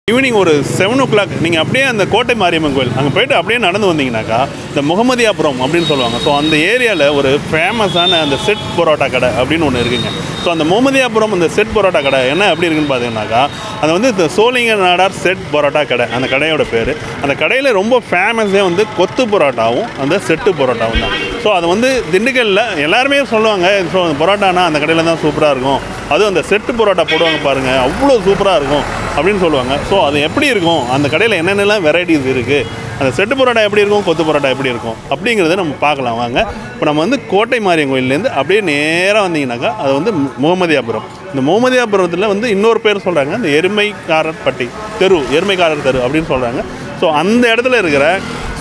Evening ஒரு 7 o'clock நீங்கள் அப்படியே அந்த கோட்டை மாரியம்மன் கோயில் அங்கே போய்ட்டு அப்படியே நடந்து வந்தீங்கன்னாக்கா இந்த முகமதியாபுரம் அப்படின்னு சொல்லுவாங்க. ஸோ அந்த ஏரியாவில் ஒரு ஃபேமஸான அந்த செட் பரோட்டா கடை அப்படின்னு ஒன்று இருக்குங்க. ஸோ அந்த முகமதியாபுரம் அந்த செட் பரோட்டா கடை என்ன எப்படி இருக்குன்னு பார்த்தீங்கன்னாக்கா அது வந்து இந்த சோளிங்க நாடார் செட் பரோட்டா கடை அந்த கடையோட பேர். அந்த கடையில் ரொம்ப ஃபேமஸே வந்து கொத்து பரோட்டாவும் அந்த செட்டு பரோட்டாவும் தான். ஸோ அது வந்து திண்டுக்கல்லில் எல்லாருமே சொல்லுவாங்க, ஸோ பரோட்டானா அந்த கடையில் தான் சூப்பராக இருக்கும், அதுவும் அந்த செட்டு பரோட்டா போடுவாங்க பாருங்கள் அவ்வளோ சூப்பராக இருக்கும் அப்படின்னு சொல்லுவாங்க. ஸோ அது எப்படி இருக்கும், அந்த கடையில் என்னென்னலாம் வெரைட்டிஸ் இருக்குது, அந்த செட்டு பரோட்டா எப்படி இருக்கும், கொத்து பரோட்டா எப்படி இருக்கும் அப்படிங்கிறத நம்ம பார்க்கலாம் வாங்க. இப்போ நம்ம வந்து கோட்டை மாரியம்மன் கோயிலேருந்து அப்படியே நேராக வந்தீங்கன்னாக்கா அது வந்து முகமதியாபுரம். இந்த முகமதியாபுரத்தில் வந்து இன்னொரு பேர் சொல்கிறாங்க, இந்த எருமைக்காரர் தெரு அப்படின்னு சொல்கிறாங்க. ஸோ அந்த இடத்துல இருக்கிற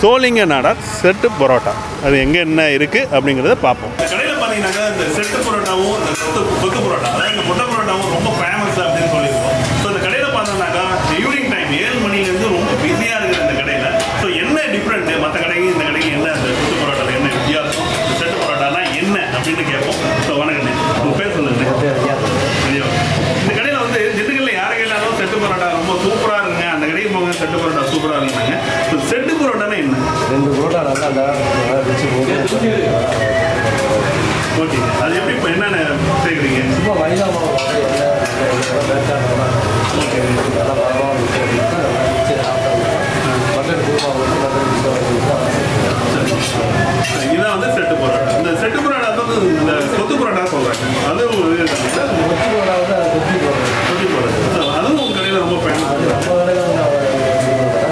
சோளிங்க நாடார் செட்டு பரோட்டா அது எங்கே என்ன இருக்குது அப்படிங்கிறத பார்ப்போம். இந்த கடையில் பார்த்தீங்கன்னாக்கா இந்த செட்டு பரோட்டாவும் இந்த கொத்து பரோட்டா அதாவது இந்த முட்டை பரோட்டாவும் ரொம்ப ஃபேமஸ் அப்படின்னு சொல்லியிருக்கோம். ஸோ இந்த கடையில் பார்த்தோம்னாக்கா ஈவினிங் டைம் 7 மணிலேருந்து ரொம்ப பிஸியாக இருக்குது இந்த கடையில். ஸோ என்ன டிஃப்ரெண்ட்டு மற்ற கடைக்கு இந்த கடைக்கு என்ன அந்த கொத்து பரோட்டாவில் என்ன வித்தியாசம், செட்டு பரோட்டானா என்ன அப்படின்னு கேட்போம். ஸோ வணக்கண்ணே, உங்கள் பேர் சொல்லுங்க. இந்த கடையில் வந்து திண்டுக்கல்லில் யாரை கேட்டாலும் செட்டு பரோட்டா ரொம்ப சூப்பராக இருக்குங்க, அந்த கடைக்கு போங்க செட்டு பரோட்டா சூப்பராக இருக்குங்க. ஸோ செட்டு பரோட்டானா என்ன? 2 பரோட்டா நல்லா வச்சு ஓகே, அது எப்படி இப்போ என்னென்ன சேர்க்குறீங்க? சும்மா மைதா மாவு ஓகே நல்லா வரலாம் பட்டர் குருமா இதுதான் வந்து செட்டு பரோட்டா. இந்த செட்டு பரோட்டா வந்து இந்த கொத்து பரோட்டா சொல்கிறாங்க, அதுவும் கொத்து பரோட்டா வந்து அது கொத்தி பரோட்டா அதுவும் உங்கள் கடையில் ரொம்ப ஃபேமஸ்.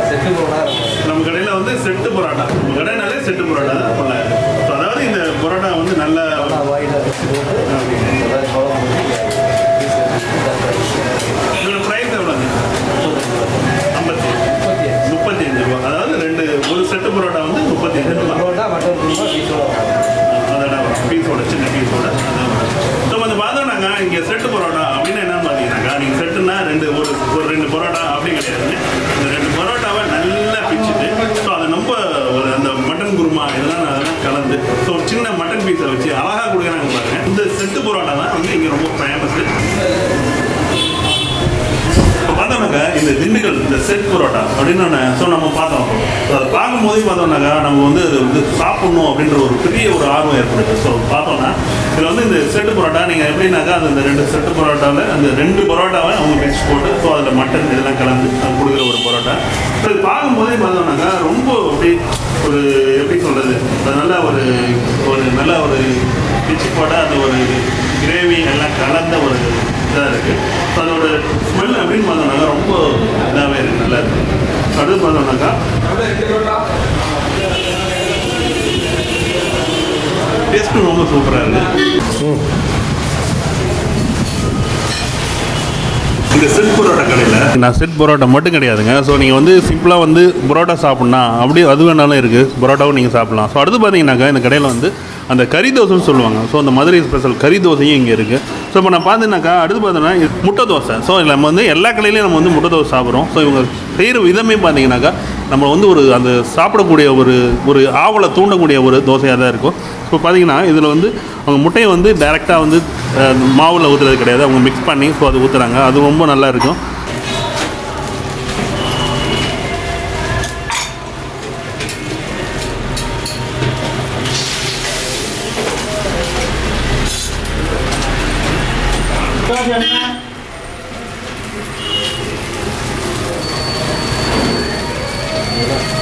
செட்டு பரோட்டா நம்ம கடையில் வந்து செட்டு பரோட்டா, நம்ம கடைனாலே செட்டு பரோட்டா தான் பண்ணாங்க. ஸோ அதாவது இந்த பரோட்டா வந்து நல்ல வாயில் வச்சு போட்டு இதோட ப்ரைஸ் எவ்வளோங்க? 35 ரூபா. அதாவது ஒரு செட்டு பரோட்டா வந்து 35 ரூபா. பரோட்டா மட்டன் குருமா பீஸோட அதோட பீஸோட சின்ன பீஸோட. ஸோ வந்து பார்த்தோம்னாக்கா இங்கே செட்டு பரோட்டா அப்படின்னு என்னன்னு பார்த்தீங்கன்னாக்கா நீங்கள் செட்டுன்னா ஒரு 2 பரோட்டா அப்படி கிடையாதுங்க. இந்த 2 பரோட்டாவை நல்லா பிச்சுட்டு ஸோ அதை ரொம்ப ஒரு அந்த மட்டன் குருமா இதெல்லாம் கலந்து ஸோ ஒரு சின்ன மட்டன் பீஸை வச்சு அழகாக கொடுக்குறாங்க பாருங்க. இந்த செட்டு பரோட்டா தான் வந்து இங்கே ரொம்ப ஃபேமஸ். பார்த்தோம்னாக்கா இந்த திண்டுக்கல் இந்த செட் பரோட்டா அப்படின்னு ஸோ நம்ம பார்த்தோம். ஸோ அதை பார்க்கும்போதே பார்த்தோம்னாக்கா நம்ம வந்து அது வந்து சாப்பிட்ணும் அப்படின்ற ஒரு பெரிய ஒரு ஆர்வம் ஏற்படுது. ஸோ பார்த்தோம்னா இதில் வந்து இந்த செட்டு பரோட்டா நீங்கள் எப்படின்னாக்கா அந்த 2 செட்டு பரோட்டாவில் அந்த 2 பரோட்டாவை அவங்க மிக்ஸ் போட்டு ஸோ அதில் மட்டன் இதெல்லாம் கலந்து அது கொடுக்குற ஒரு பரோட்டா. ஸோ இது பார்க்கும்போதே பார்த்தோம்னாக்கா ரொம்ப அப்படி ஒரு எப்படி சொல்கிறது, அது நல்லா ஒரு நல்ல ஒரு பிச்சு போட்ட அந்த ஒரு கிரேவி எல்லாம் கலந்த ஒரு இதாக இருக்குது. ஸோ அதோட ஸ்மெல் அப்படின்னு பார்த்தோம்னாக்கா ரொம்ப இதாகவே இருக்குது, நல்லா இருக்குது. அடுத்து பார்த்தோம்னாக்கா டேஸ்ட்டும் ரொம்ப சூப்பராக இருக்குது. இந்த செட் பரோட்டா கடையில் நான் செட் பரோட்டா மட்டும் கிடையாதுங்க. ஸோ நீங்கள் வந்து சிம்பிளாக வந்து பரோட்டா சாப்பிட்னா அப்படியே அது வேணாலும் இருக்குது, பரோட்டாவும் நீங்கள் சாப்பிட்லாம். ஸோ அடுத்து பார்த்தீங்கன்னாக்கா இந்த கடையில் வந்து அந்த கறி தோசைன்னு சொல்லுவாங்க. ஸோ அந்த மதுரை ஸ்பெஷல் கறி தோசையும் இங்கே இருக்குது. ஸோ இப்போ நான் பார்த்தீங்கன்னாக்கா அடுத்து பார்த்தோன்னா முட்டை தோசை. ஸோ நம்ம வந்து எல்லா கடையிலையும் நம்ம வந்து முட்டை தோசை சாப்பிட்றோம். ஸோ இவங்க செய்கிற விதமே பார்த்தீங்கன்னாக்கா நம்ம வந்து ஒரு அந்த சாப்பிடக்கூடிய ஒரு ஆவலை தூண்டக்கூடிய ஒரு தோசையாக தான் இருக்கும். ஸோ பார்த்தீங்கன்னா இதில் வந்து அவங்க முட்டையை வந்து டைரெக்டாக வந்து மாவில் ஊற்றுறது கிடையாது, அவங்க மிக்ஸ் பண்ணி ஸோ அது ஊற்றுறாங்க, அது ரொம்ப நல்லா இருக்கும்.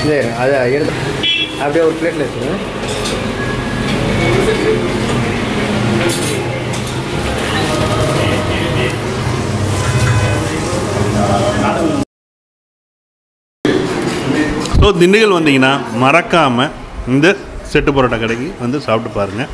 சரி அதை எடுத்து அப்படியே ஒரு பிளேட்டில் வச்சுருங்க. ஸோ திண்டுக்கல் வந்தீங்கன்னா மறக்காமல் இந்த செட்டு பரோட்டா கடைக்கு வந்து சாப்பிட்டு பாருங்கள்.